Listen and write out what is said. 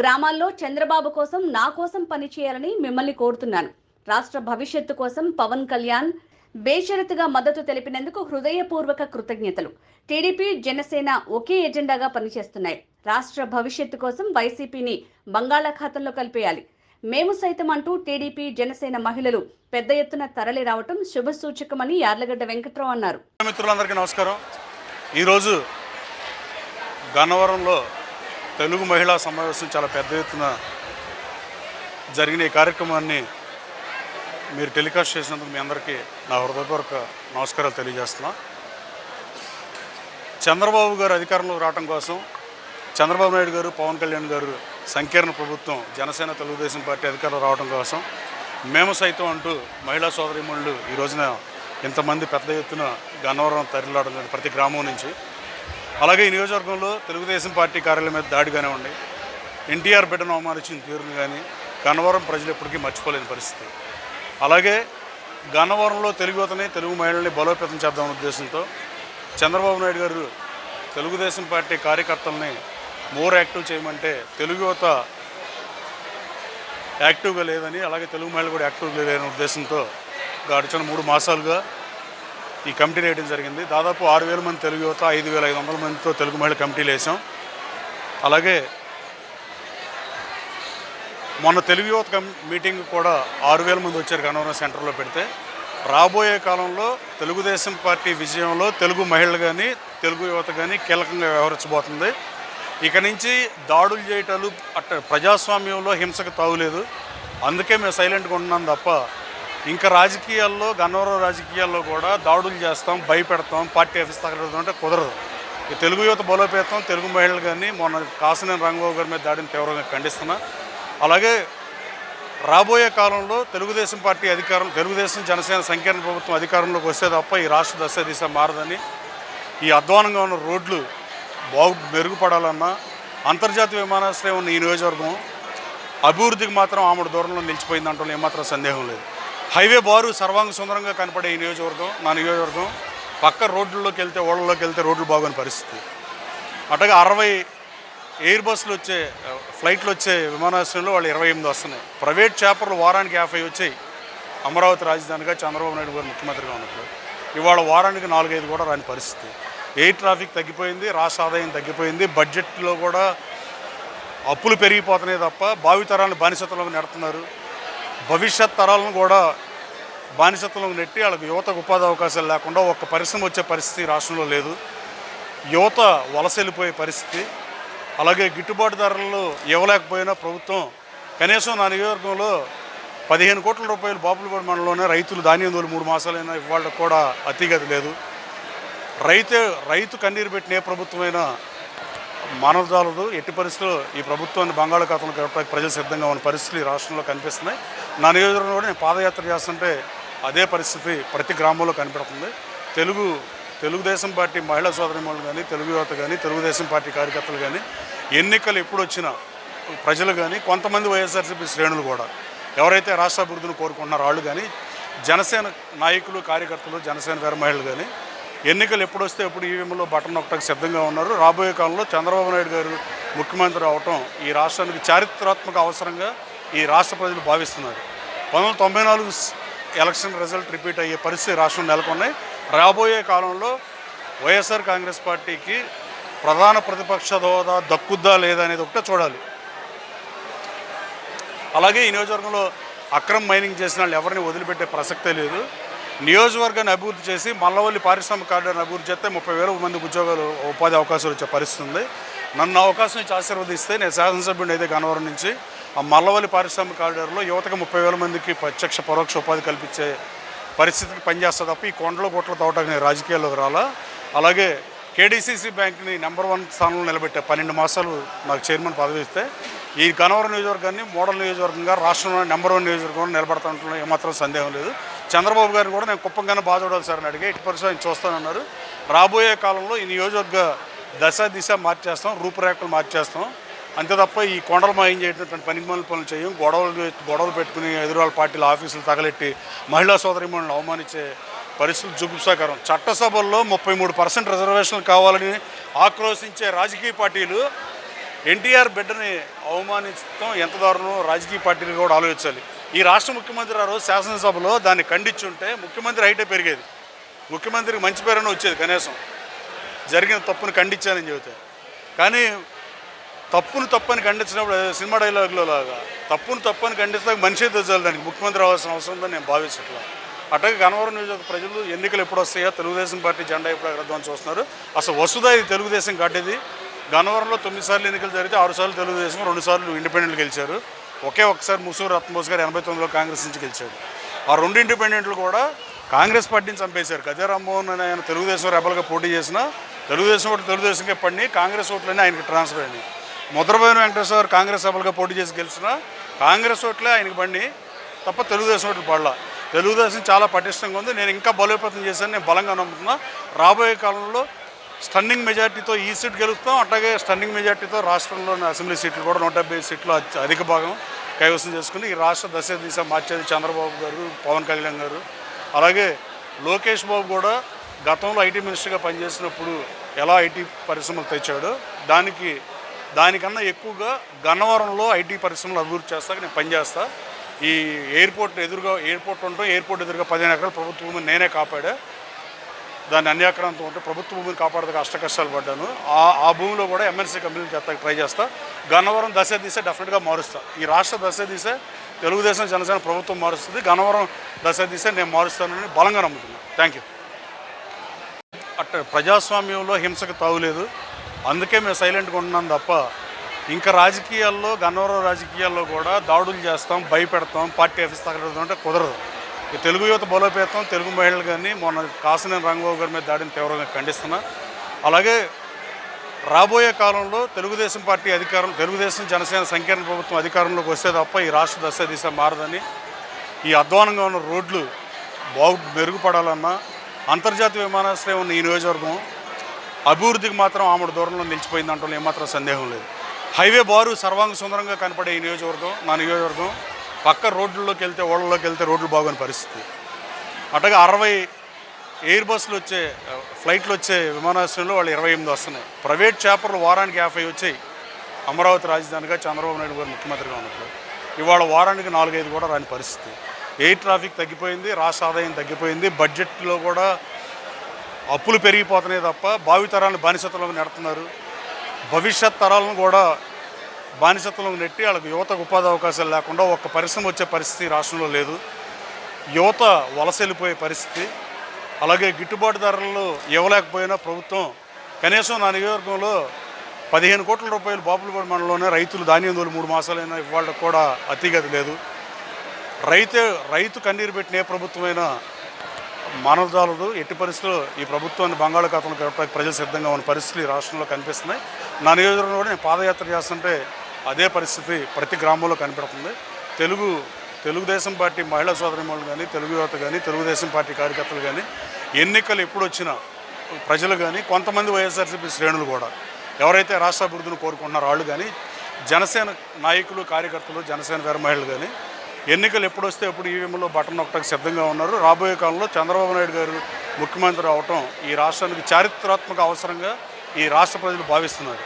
గ్రామాల్లో చంద్రబాబు కోసం నా కోసం పనిచేయాలని మిమ్మల్ని కోరుతున్నాను. రాష్ట్ర భవిష్యత్తు కోసం పవన్ కళ్యాణ్ బేషరతుగా మద్దతు తెలిపినందుకు హృదయపూర్వక కృతజ్ఞతలు. టీడీపీ, జనసేన ఒకే ఎజెండాగా పనిచేస్తున్నాయి. రాష్ట్ర భవిష్యత్తు కోసం వైసీపీని బంగాళాఖాతంలో కలిపేయాలి. మేము సైతం అంటూ టీడీపీ, జనసేన మహిళలు పెద్ద ఎత్తున తరలి రావటం శుభ సూచకమని యార్లగడ్డ వెంకట్రావు అన్నారు. మిత్రులందరికీ నమస్కారం. ఈరోజు గన్నవరంలో తెలుగు మహిళా సమావేశం చాలా పెద్ద ఎత్తున జరిగిన ఈ కార్యక్రమాన్ని మీరు టెలికాస్ట్ చేసినందుకు మీ అందరికీ నా హృదయపూర్వక నమస్కారాలు తెలియజేస్తున్నా. చంద్రబాబు గారు అధికారంలోకి రావడం కోసం చంద్రబాబు నాయుడు గారు, పవన్ కళ్యాణ్ గారు సంకీర్ణ ప్రభుత్వం, జనసేన, తెలుగుదేశం పార్టీ అధికారంలో రావడం కోసం మేము సైతం అంటూ మహిళా సోదరీమణులు ఈ రోజున ఇంతమంది పెద్ద ఎత్తున గన్నవరం తరలిరావడం ప్రతి గ్రామం నుంచి. అలాగే ఈ నియోజకవర్గంలో తెలుగుదేశం పార్టీ కార్యాలయం మీద దాడి కానివ్వండి, ఎన్టీఆర్ బిడ్డను అవమానించిన తీరును కానీ గన్నవరం ప్రజలు ఎప్పటికీ మర్చిపోలేని పరిస్థితి. అలాగే గన్నవరంలో తెలుగు యువతని, తెలుగు మహిళల్ని బలోపేతం చేద్దామనే ఉద్దేశంతో చంద్రబాబు నాయుడు గారు తెలుగుదేశం పార్టీ కార్యకర్తల్ని మోర్ యాక్టివ్ చేయమంటే తెలుగు యువత యాక్టివ్గా లేదని, అలాగే తెలుగు మహిళలు కూడా యాక్టివ్గా లేదనే ఉద్దేశంతో గడిచిన 3 మాసాలుగా ఈ కమిటీ వేయడం జరిగింది. దాదాపు 6,000 మంది తెలుగు యువత, 5,500 మందితో తెలుగు మహిళ కమిటీలు వేసాం. అలాగే మొన్న తెలుగు యువత మీటింగ్ కూడా 6,000 మంది వచ్చారు గన్నవరం సెంటర్లో పెడితే. రాబోయే కాలంలో తెలుగుదేశం పార్టీ విజయంలో తెలుగు మహిళలు కానీ, తెలుగు యువత కానీ కీలకంగా వ్యవహరించబోతుంది. ఇక నుంచి దాడులు చేయటాలు ప్రజాస్వామ్యంలో హింసకు తావులేదు. అందుకే మేము సైలెంట్గా ఉన్నాం తప్ప ఇంకా రాజకీయాల్లో, గన్నవరం రాజకీయాల్లో కూడా దాడులు చేస్తాం, భయపెడతాం, పార్టీ ఆఫీస్ తగలడం అంటే కుదరదు. ఈ తెలుగు యువత బలోపేతం, తెలుగు మహిళలు కానీ మొన్న కాసినేని రంగబాబు గారి మీద దాడిని తీవ్రంగా ఖండిస్తున్నా. అలాగే రాబోయే కాలంలో తెలుగుదేశం పార్టీ అధికారం, తెలుగుదేశం జనసేన సంకీర్ణ ప్రభుత్వం అధికారంలోకి వస్తే తప్ప ఈ రాష్ట్ర దశ దిశ మారదని, ఈ అధ్వానంగా ఉన్న రోడ్లు మెరుగుపడాలన్నా అంతర్జాతీయ విమానాశ్రయం ఉన్న ఈ నియోజకవర్గం అభివృద్ధికి మాత్రం ఆమెడు దూరంలో నిలిచిపోయిందంటే ఏమాత్రం సందేహం లేదు. హైవే బారు సర్వాంగ సుందరంగా కనపడే ఈ నియోజకవర్గం, నా నియోజకవర్గం పక్క రోడ్లలోకి వెళ్తే, ఓళ్ళలోకి వెళ్తే రోడ్లు బాగోని పరిస్థితి. అట్లాగే 60 ఎయిర్ బస్సులు వచ్చే, ఫ్లైట్లు వచ్చే విమానాశ్రయంలో వాళ్ళు 28 వస్తున్నాయి. ప్రైవేట్ చేపర్లు వారానికి 50 వచ్చాయి. అమరావతి రాజధానిగా చంద్రబాబు నాయుడు గారు ముఖ్యమంత్రిగా ఉన్నప్పుడు ఇవాళ వారానికి 4-5 కూడా రాని పరిస్థితి. ఎయిర్ ట్రాఫిక్ తగ్గిపోయింది, రాష్ట్ర ఆదాయం తగ్గిపోయింది. బడ్జెట్లో కూడా అప్పులు పెరిగిపోతున్నాయి తప్ప భావితరాలను బానిసత్వంలోకి నెడుతున్నారు. భవిష్యత్ తరాలను కూడా బానిసత్వంలోకి నెట్టి వాళ్ళకి యువతకు ఉపాధి అవకాశాలు లేకుండా ఒక్క పరిశ్రమ వచ్చే పరిస్థితి రాష్ట్రంలో లేదు. యువత వలస వెళ్ళిపోయే పరిస్థితి. అలాగే గిట్టుబాటు ధరలు ఇవ్వలేకపోయినా ప్రభుత్వం కనీసం నా నియోజకవర్గంలో 15 కోట్ల రూపాయలు బాపులపాడు మండలంలోనే రైతులు ధాన్యం దోలు 3 మాసాలైనా ఇవాళ కూడా అతిగతి లేదు. రైతు కన్నీరు పెట్టిన ఏ ప్రభుత్వమైనా మానవజాలదు. ఎట్టి పరిస్థితుల్లో ఈ ప్రభుత్వాన్ని బంగాళాఖాతంలో గడపడానికి ప్రజలు సిద్ధంగా ఉన్న పరిస్థితులు ఈ రాష్ట్రంలో కనిపిస్తున్నాయి. నా నియోజకవర్గంలో కూడా నేను పాదయాత్ర చేస్తుంటే అదే పరిస్థితి ప్రతి గ్రామంలో కనిపెడుతుంది. తెలుగుదేశం పార్టీ మహిళా సోదరిమణులు కానీ, తెలుగు యువత కానీ, తెలుగుదేశం పార్టీ కార్యకర్తలు కానీ, ఎన్నికలు ఎప్పుడు వచ్చినా ప్రజలు కానీ, కొంతమంది వైఎస్ఆర్సీపీ శ్రేణులు కూడా ఎవరైతే రాష్ట్ర అభివృద్ధిని కోరుకుంటున్నారో వాళ్ళు కానీ, జనసేన నాయకులు, కార్యకర్తలు, జనసేన వీర మహిళలు కానీ ఎన్నికలు ఎప్పుడు వస్తే ఎప్పుడు ఈవీఎంలో బటన్ నొక్కడానికి సిద్ధంగా ఉన్నారు. రాబోయే కాలంలో చంద్రబాబు నాయుడు గారు ముఖ్యమంత్రి అవటం ఈ రాష్ట్రానికి చారిత్రాత్మక అవసరంగా ఈ రాష్ట్ర ప్రజలు భావిస్తున్నారు. 1994 ఎలక్షన్ రిజల్ట్ రిపీట్ అయ్యే పరిస్థితి రాష్ట్రం నెలకొన్నాయి. రాబోయే కాలంలో వైఎస్ఆర్ కాంగ్రెస్ పార్టీకి ప్రధాన ప్రతిపక్ష హోదా దక్కుద్దా లేదా అనేది ఒకటే చూడాలి. అలాగే ఈ నియోజకవర్గంలో అక్రమ మైనింగ్ చేసిన వాళ్ళు ఎవరిని వదిలిపెట్టే ప్రసక్తే లేదు. నియోజకవర్గాన్ని అభివృద్ధి చేసి మల్లవల్లి పారిశ్రామిక కారిడార్ని అభివృద్ధి చేస్తే 30,000 మంది ఉద్యోగాలు, ఉపాధి అవకాశాలు వచ్చే పరిస్థితి ఉంది. నన్ను అవకాశం ఇచ్చి ఆశీర్వదిస్తే నేను శాసనసభ్యుడిని అయితే గన్నవరం నుంచి ఆ మల్లవల్లి పారిశ్రామిక కారిడార్లో యువతకు 30,000 మందికి ప్రత్యక్ష పరోక్ష ఉపాధి కల్పించే పరిస్థితికి పనిచేస్తా తప్ప ఈ కొండల గుట్ల తోటకు నేను రాజకీయాల్లోకి రాలా. అలాగే కేడీసీసీ బ్యాంక్ని నెంబర్ 1 స్థానంలో నిలబెట్టే 12 మాసాలు నాకు చైర్మన్ పదవి ఇస్తే ఈ గన్నవరం నియోజకవర్గాన్ని మోడల్ నియోజకవర్గంగా రాష్ట్రంలో నెంబర్ 1 నియోజకవర్గంగా నిలబడతాంట్లో ఏమాత్రం సందేహం లేదు. చంద్రబాబు గారిని కూడా నేను కుప్పంగానే బాగా చూడాలి సార్ అని అడిగే, ఇటు పరిస్థితి ఆయన చూస్తానన్నారు. రాబోయే కాలంలో ఈ నియోజకవర్గ దశ దిశ మార్చేస్తాం, రూపురేఖలు మార్చేస్తాం. అంతే తప్ప ఈ కొండలు మాయం చేయటువంటి పనికిమాలిన పనులు చేయం. గొడవలు పెట్టుకుని ఎదురాళ్ళ పార్టీల ఆఫీసులు తగలెట్టి మహిళా సోదరీమణులను అవమానించే పరిస్థితులు జుగుప్సాకరం. చట్టసభల్లో 33% రిజర్వేషన్లు కావాలని ఆక్రోశించే రాజకీయ పార్టీలు ఎన్టీఆర్ బిడ్డని అవమానించడం ఎంత దారుణం రాజకీయ పార్టీలు కూడా ఆలోచించాలి. ఈ రాష్ట్ర ముఖ్యమంత్రి ఆ రోజు శాసనసభలో దాన్ని ఖండించుంటే ముఖ్యమంత్రి హైటే పెరిగేది, ముఖ్యమంత్రికి మంచి పేరున వచ్చేది. కనీసం జరిగిన తప్పును ఖండించానని చెబితే. కానీ తప్పని ఖండించినప్పుడు సినిమా డైలాగులో లాగా తప్పని ఖండిస్తే మనిషి తెచ్చాలి, దానికి ముఖ్యమంత్రి అవ్వాల్సిన అవసరం ఉందని నేను భావించట్లా. అట్లాగే గన్నవరం నియోజకవర్గ ప్రజలు ఎన్నికలు ఎప్పుడు వస్తాయో, తెలుగుదేశం పార్టీ జెండా ఎప్పుడు ఎగరద్దామని చూస్తున్నారు. అసలు వసుదా ఇది తెలుగుదేశం కట్టేది. గన్నవరంలో 9 సార్లు ఎన్నికలు జరిగితే 6 సార్లు తెలుగుదేశం, 2 సార్లు ఇండిపెండెంట్లు గెలిచారు. ఒక్కసారి ముసూరు రత్నబోస్ గారు 89లో కాంగ్రెస్ నుంచి గెలిచాడు. ఆ 2 ఇండిపెండెంట్లు కూడా కాంగ్రెస్ పార్టీని చంపేశారు. గజా రామ్మోహన్ అని ఆయన తెలుగుదేశం రెబల్గా పోటీ చేసిన తెలుగుదేశం ఓట్లు తెలుగుదేశంకే పడినాయి, కాంగ్రెస్ ఓట్లన్నీ ఆయనకి ట్రాన్స్ఫర్ అయినాయి. ముద్రబోయిన వెంకటేశ్వర గారు కాంగ్రెస్ రెబల్గా పోటీ చేసి గెలిచిన కాంగ్రెస్ ఓట్లే ఆయనకి పడినాయి తప్ప తెలుగుదేశం ఓట్లు పడలా. తెలుగుదేశం చాలా పటిష్టంగా ఉంది. నేను ఇంకా బలోపేతం చేశాను, నేను బలంగా నమ్ముతున్నా. రాబోయే కాలంలో స్టన్నింగ్ మెజార్టీతో ఈ సీట్ గెలుస్తాం. అట్లాగే స్టన్నింగ్ మెజార్టీతో రాష్ట్రంలోని అసెంబ్లీ సీట్లు కూడా 175 సీట్లు అధిక భాగం కైవసం చేసుకుని ఈ రాష్ట్ర దశ మార్చేది చంద్రబాబు గారు, పవన్ కళ్యాణ్ గారు. అలాగే లోకేష్ బాబు కూడా గతంలో ఐటీ మినిస్టర్గా పనిచేసినప్పుడు ఎలా ఐటీ పరిశ్రమలు తెచ్చాడో దానికన్నా ఎక్కువగా గన్నవరంలో ఐటీ పరిశ్రమలు అభివృద్ధి చేస్తాక నేను పనిచేస్తా. ఈ ఎయిర్పోర్ట్ ఉంటాం, ఎయిర్పోర్ట్ ఎదురుగా 15 ఎకరాల ప్రభుత్వ భూమిని నేనే కాపాడా. దాన్ని అన్యాక్రాంతం ఉంటే ప్రభుత్వ భూమిని కాపాడదాకా కష్టాలు పడ్డాను. ఆ భూమిలో కూడా ఎంఎన్సీ కంపెనీలు చేస్తాకి ట్రై చేస్తా. గన్నవరం దశ డెఫినెట్గా మారుస్తా. ఈ రాష్ట్ర దశ తెలుగుదేశం జనసేన ప్రభుత్వం మారుస్తుంది. గన్నవరం దశ నేను మారుస్తానని బలంగా నమ్ముతున్నాను. Thank you. ప్రజాస్వామ్యంలో హింసకు తావులేదు, అందుకే మేము సైలెంట్గా ఉంటున్నాం తప్ప ఇంకా రాజకీయాల్లో గన్నవరం రాజకీయాల్లో కూడా దాడులు చేస్తాం, భయపెడతాం, పార్టీ ఆఫీస్ తగలడం అంటే కుదరదు. ఈ తెలుగు యువత బలోపేతం, తెలుగు మహిళలు కానీ మొన్న కాసినేని రంగబాబు గారి మీద దాడిని తీవ్రంగా ఖండిస్తున్నా. అలాగే రాబోయే కాలంలో తెలుగుదేశం పార్టీ తెలుగుదేశం జనసేన సంకీర్ణ ప్రభుత్వం అధికారంలోకి వస్తే తప్ప ఈ రాష్ట్ర దశ మారదని, ఈ అధ్వానంగా ఉన్న రోడ్లు మెరుగుపడాలన్నా అంతర్జాతీయ విమానాశ్రయం ఉన్న ఈ నియోజకవర్గం అభివృద్ధికి మాత్రం ఆమెడు దూరంలో నిలిచిపోయింది అంటూ ఏమాత్రం సందేహం లేదు. హైవే బారు సర్వాంగ సుందరంగా కనపడే ఈ నియోజకవర్గం, నా నియోజకవర్గం పక్క రోడ్లలోకి వెళ్తే ఓళ్ళలోకి వెళ్తే రోడ్లు బాగోని పరిస్థితి. అట్లాగే 60 ఎయిర్ బస్సులు ఫ్లైట్లు వచ్చే విమానాశ్రయంలో వాళ్ళు 28 వస్తున్నాయి. ప్రైవేట్ చేపర్లు వారానికి 50 వచ్చాయి. అమరావతి రాజధానిగా చంద్రబాబు నాయుడు గారు ముఖ్యమంత్రిగా ఉన్నప్పుడు ఇవాళ వారానికి 4-5 కూడా రాని పరిస్థితి. ఎయిర్ ట్రాఫిక్ తగ్గిపోయింది, రాష్ట్ర ఆదాయం తగ్గిపోయింది. బడ్జెట్లో కూడా అప్పులు పెరిగిపోతున్నాయి తప్ప భావితరాలను బానిసత్వంలోకి నెడుతున్నారు. భవిష్యత్ తరాలను కూడా బానిసత్వంలోకి నెట్టి వాళ్ళకి యువతకు ఉపాధి అవకాశాలు లేకుండా ఒక్క పరిశ్రమ వచ్చే పరిస్థితి రాష్ట్రంలో లేదు. యువత వలస వెళ్ళిపోయే పరిస్థితి. అలాగే గిట్టుబాటు ధరలు ఇవ్వలేకపోయినా ప్రభుత్వం కనీసం నా నియోజకవర్గంలో 15 కోట్ల రూపాయలు బాపులపాడు మండలంలోనే రైతులు ధాన్యం తోలు 3 మాసాలైనా ఇవాళ కూడా అతిగతి లేదు. రైతు కన్నీరు పెట్టిన ఏ ప్రభుత్వమైనా మానవజాలదు. ఎట్టి పరిస్థితుల్లో ఈ ప్రభుత్వాన్ని బంగాళాఖాతంలో గడపడానికి ప్రజలు సిద్ధంగా ఉన్న పరిస్థితులు ఈ రాష్ట్రంలో కనిపిస్తున్నాయి. నా నియోజకవర్గంలో కూడా నేను పాదయాత్ర చేస్తుంటే అదే పరిస్థితి ప్రతి గ్రామంలో కనిపెడుతుంది. తెలుగుదేశం పార్టీ మహిళా సోదరిమణులు కానీ, తెలుగు యువత కానీ, తెలుగుదేశం పార్టీ కార్యకర్తలు కానీ, ఎన్నికలు ఎప్పుడు వచ్చినా ప్రజలు కానీ, కొంతమంది వైఎస్ఆర్సీపీ శ్రేణులు కూడా ఎవరైతే రాష్ట్ర అభివృద్ధిని కోరుకుంటున్నారో వాళ్ళు కానీ, జనసేన నాయకులు కార్యకర్తలు, జనసేన వీర మహిళలు కానీ ఎన్నికలు ఎప్పుడు వస్తే ఎప్పుడు ఈవీఎంలో బటన్ నొక్కడానికి సిద్ధంగా ఉన్నారు. రాబోయే కాలంలో చంద్రబాబు నాయుడు గారు ముఖ్యమంత్రి అవటం ఈ రాష్ట్రానికి చారిత్రాత్మక అవసరంగా ఈ రాష్ట్ర ప్రజలు భావిస్తున్నారు.